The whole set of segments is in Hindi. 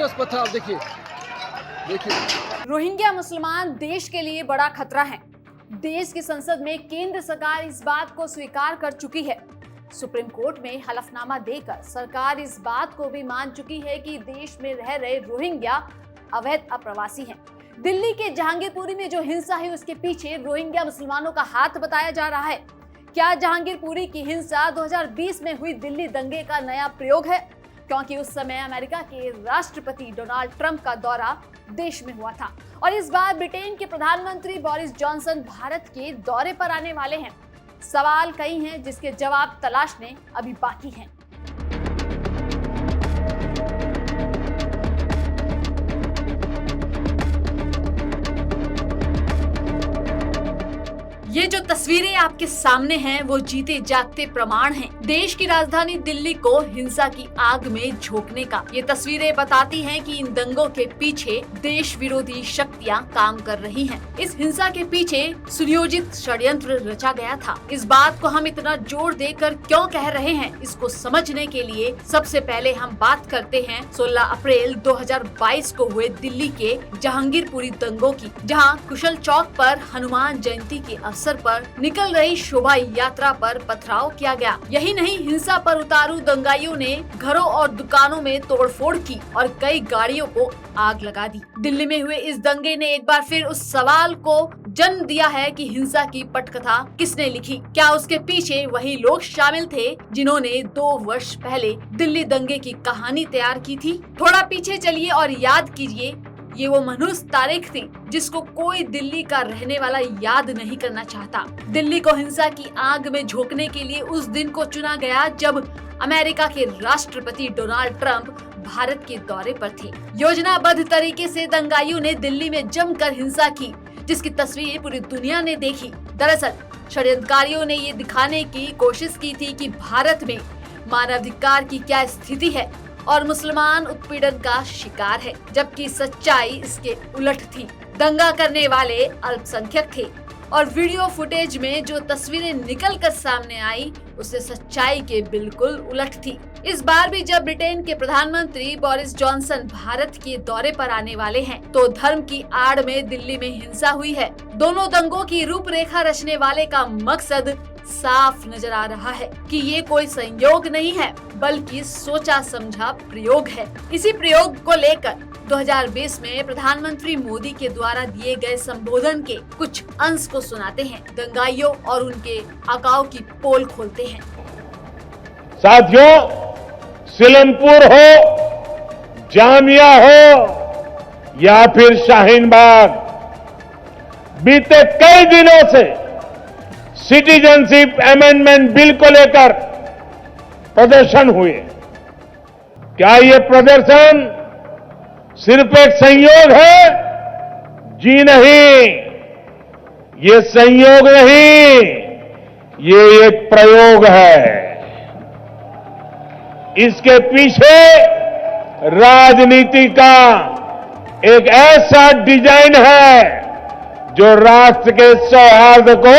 जबरदस्त पथराव देखिए देखिए। रोहिंग्या मुसलमान देश के लिए बड़ा खतरा है। देश की संसद में केंद्र सरकार इस बात को स्वीकार कर चुकी है। सुप्रीम कोर्ट में हलफनामा देकर सरकार इस बात को भी मान चुकी है कि देश में रह रहे रोहिंग्या अवैध अप्रवासी हैं। दिल्ली के जहांगीरपुरी में जो हिंसा है उसके पीछे रोहिंग्या मुसलमानों का हाथ बताया जा रहा है। क्या जहांगीरपुरी की हिंसा 2020 में हुई दिल्ली दंगे का नया प्रयोग है? क्योंकि उस समय अमेरिका के राष्ट्रपति डोनाल्ड ट्रंप का दौरा देश में हुआ था और इस बार ब्रिटेन के प्रधानमंत्री बोरिस जॉनसन भारत के दौरे पर आने वाले हैं। सवाल कई हैं जिसके जवाब तलाशने अभी बाकी हैं। ये जो तस्वीरें आपके सामने हैं वो जीते जागते प्रमाण हैं देश की राजधानी दिल्ली को हिंसा की आग में झोंकने का। ये तस्वीरें बताती हैं कि इन दंगों के पीछे देश विरोधी शक्तियां काम कर रही हैं। इस हिंसा के पीछे सुनियोजित षड्यंत्र रचा गया था। इस बात को हम इतना जोर देकर क्यों कह रहे हैं, इसको समझने के लिए सबसे पहले हम बात करते हैं 16 अप्रैल 2022 को हुए दिल्ली के जहांगीरपुरी दंगों की, जहां कुशल चौक पर हनुमान जयंती के अवसर पर निकल रही शोभा यात्रा पर पथराव किया गया। यही नहीं, हिंसा पर उतारू दंगाइयों ने घरों और दुकानों में तोड़फोड़ की और कई गाड़ियों को आग लगा दी। दिल्ली में हुए इस दंगे ने एक बार फिर उस सवाल को जन्म दिया है कि हिंसा की पटकथा किसने लिखी। क्या उसके पीछे वही लोग शामिल थे जिन्होंने 2 वर्ष पहले दिल्ली दंगे की कहानी तैयार की थी? थोड़ा पीछे चलिए और याद कीजिए, ये वो मनहूस तारीख थी जिसको कोई दिल्ली का रहने वाला याद नहीं करना चाहता। दिल्ली को हिंसा की आग में झोंकने के लिए उस दिन को चुना गया जब अमेरिका के राष्ट्रपति डोनाल्ड ट्रंप भारत के दौरे पर थे। योजनाबद्ध तरीके से दंगाइयों ने दिल्ली में जमकर हिंसा की, जिसकी तस्वीर पूरी दुनिया ने देखी। दरअसल षड्यंत्रकारियों ने ये दिखाने की कोशिश की थी कि भारत में मानवाधिकार की क्या स्थिति है और मुसलमान उत्पीड़न का शिकार है, जबकि सच्चाई इसके उलट थी। दंगा करने वाले अल्पसंख्यक थे और वीडियो फुटेज में जो तस्वीरें निकलकर सामने आई उससे सच्चाई के बिल्कुल उलट थी। इस बार भी जब ब्रिटेन के प्रधानमंत्री बोरिस जॉनसन भारत के दौरे पर आने वाले हैं तो धर्म की आड़ में दिल्ली में हिंसा हुई है। दोनों दंगों की रूपरेखा रचने वाले का मकसद साफ नजर आ रहा है कि ये कोई संयोग नहीं है बल्कि सोचा समझा प्रयोग है। इसी प्रयोग को लेकर 2020 में प्रधानमंत्री मोदी के द्वारा दिए गए संबोधन के कुछ अंश को सुनाते हैं, दंगाइयों और उनके आकाओं की पोल खोलते हैं। साथियों, सीलमपुर हो, जामिया हो या फिर शाहीन बाग, बीते कई दिनों से सिटीजनशिप अमेंडमेंट बिल को लेकर प्रदर्शन हुए। क्या ये प्रदर्शन सिर्फ एक संयोग है? जी नहीं, ये संयोग नहीं, ये एक प्रयोग है। इसके पीछे राजनीति का एक ऐसा डिजाइन है जो राष्ट्र के सौहार्द को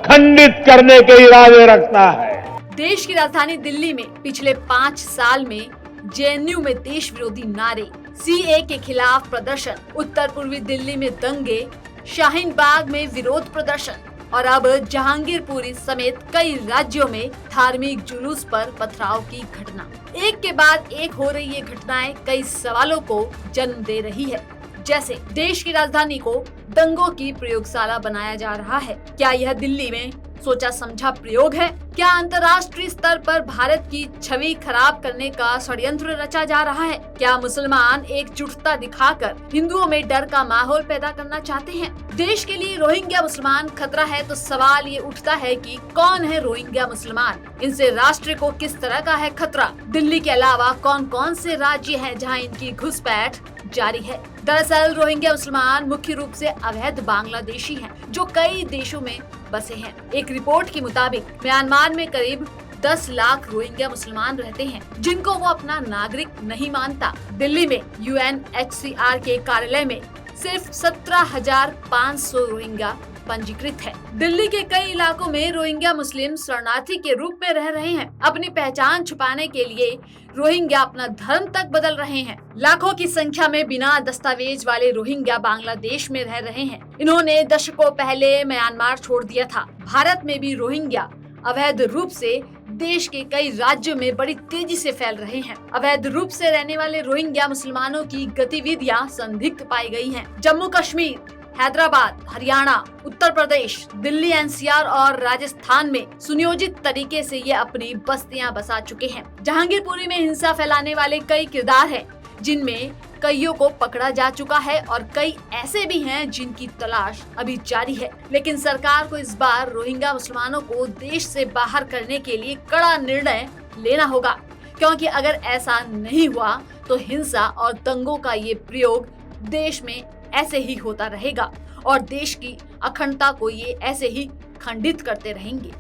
खंडित करने के इरादे रखता है। देश की राजधानी दिल्ली में पिछले 5 साल में जेएनयू में देश विरोधी नारे, सीए के खिलाफ प्रदर्शन, उत्तर पूर्वी दिल्ली में दंगे, शाहीन बाग में विरोध प्रदर्शन और अब जहांगीरपुरी समेत कई राज्यों में धार्मिक जुलूस पर पथराव की घटना, एक के बाद एक हो रही ये घटनाएं कई सवालों को जन्म दे रही है। जैसे देश की राजधानी को दंगों की प्रयोगशाला बनाया जा रहा है। क्या यह दिल्ली में सोचा समझा प्रयोग है? क्या अंतर्राष्ट्रीय स्तर पर भारत की छवि खराब करने का षड्यंत्र रचा जा रहा है? क्या मुसलमान एकजुटता दिखाकर हिंदुओं में डर का माहौल पैदा करना चाहते हैं? देश के लिए रोहिंग्या मुसलमान खतरा है तो सवाल ये उठता है कि कौन है रोहिंग्या मुसलमान? इनसे राष्ट्र को किस तरह का है खतरा? दिल्ली के अलावा कौन कौन से राज्य हैं जहां इनकी घुसपैठ जारी है? दरअसल रोहिंग्या मुसलमान मुख्य रूप से अवैध बांग्लादेशी हैं, जो कई देशों में बसे हैं। एक रिपोर्ट के मुताबिक म्यांमार में करीब 10 लाख रोहिंग्या मुसलमान रहते हैं, जिनको वो अपना नागरिक नहीं मानता। दिल्ली में यूएनएचसीआर के कार्यालय में सिर्फ 17,500 रोहिंग्या पंजीकृत है। दिल्ली के कई इलाकों में रोहिंग्या मुस्लिम शरणार्थी के रूप में रह रहे हैं। अपनी पहचान छुपाने के लिए रोहिंग्या अपना धर्म तक बदल रहे हैं। लाखों की संख्या में बिना दस्तावेज वाले रोहिंग्या बांग्लादेश में रह रहे हैं। इन्होंने दशकों पहले म्यांमार छोड़ दिया था। भारत में भी रोहिंग्या अवैध रूप से देश के कई राज्यों में बड़ी तेजी से फैल रहे हैं। अवैध रूप से रहने वाले रोहिंग्या मुसलमानों की गतिविधियां संदिग्ध पाई गई हैं। जम्मू कश्मीर, हैदराबाद, हरियाणा, उत्तर प्रदेश, दिल्ली एनसीआर और राजस्थान में सुनियोजित तरीके से ये अपनी बस्तियां बसा चुके हैं। जहांगीरपुरी में हिंसा फैलाने वाले कई किरदार हैं, जिनमें कईयों को पकड़ा जा चुका है और कई ऐसे भी हैं जिनकी तलाश अभी जारी है। लेकिन सरकार को इस बार रोहिंग्या मुसलमानों को देश से बाहर करने के लिए कड़ा निर्णय लेना होगा, क्योंकि अगर ऐसा नहीं हुआ तो हिंसा और दंगों का ये प्रयोग देश में ऐसे ही होता रहेगा और देश की अखंडता को ये ऐसे ही खंडित करते रहेंगे।